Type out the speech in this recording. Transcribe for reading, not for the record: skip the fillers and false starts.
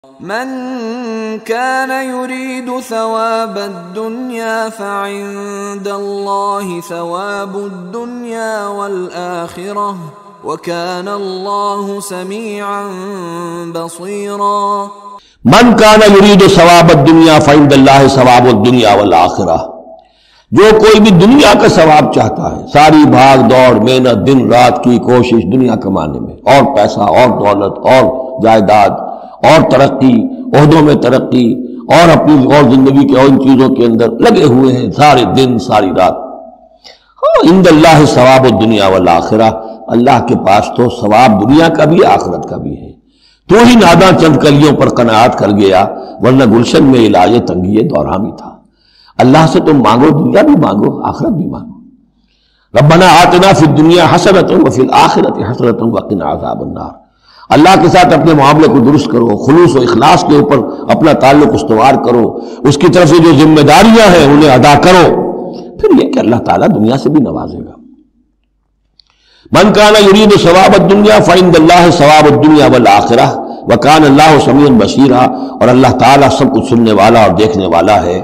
من كان يريد ثواب الدنيا فعند الله ثواب الدنيا والآخرة وكان الله سميعا بصيرا من كان يريد ثواب الدنيا فعند الله ثواب الدنيا والآخرة، جو کوئی بھی دنیا کا ثواب چاہتا ہے، ساری بھاگ دوڑ محنت دن رات کی کوشش دنیا کمانے میں، اور پیسہ اور دولت اور جائیداد اور ترقی، عہدوں میں ترقی اور اپنی اور زندگی کے اور ان چیزوں کے اندر لگے ہوئے ہیں سارے دن ساری رات، عند اللہ ثواب الدنیا والآخرہ، اللہ کے پاس تو ثواب دنیا کا بھی آخرت کا بھی ہے۔ تو ہی ناداں چند کلیوں پر قناعت کر گیا، ورنہ گلشن میں علاج تنگی دوران بھی تھا۔ اللہ سے تم مانگو، دنیا بھی مانگو آخرت بھی مانگو۔ ربنا آتنا فی الدنیا حسنۃ وفی الآخرۃ حسنۃ وقنا عذاب النار۔ اللہ کے ساتھ اپنے معاملے کو درست کرو، خلوص و اخلاص کے اوپر اپنا تعلق استوار کرو، اس کی طرف سے جو ذمہ داریاں ہیں انہیں ادا کرو، پھر یہ کہ اللہ تعالیٰ دنیا سے بھی نوازے گا۔ من کان یرید ثواب الدنیا فعند اللہ ثواب الدنیا والآخرہ وکان اللہ سمیعا بصیرا، اور اللہ تعالیٰ سب کچھ سننے والا اور دیکھنے والا ہے۔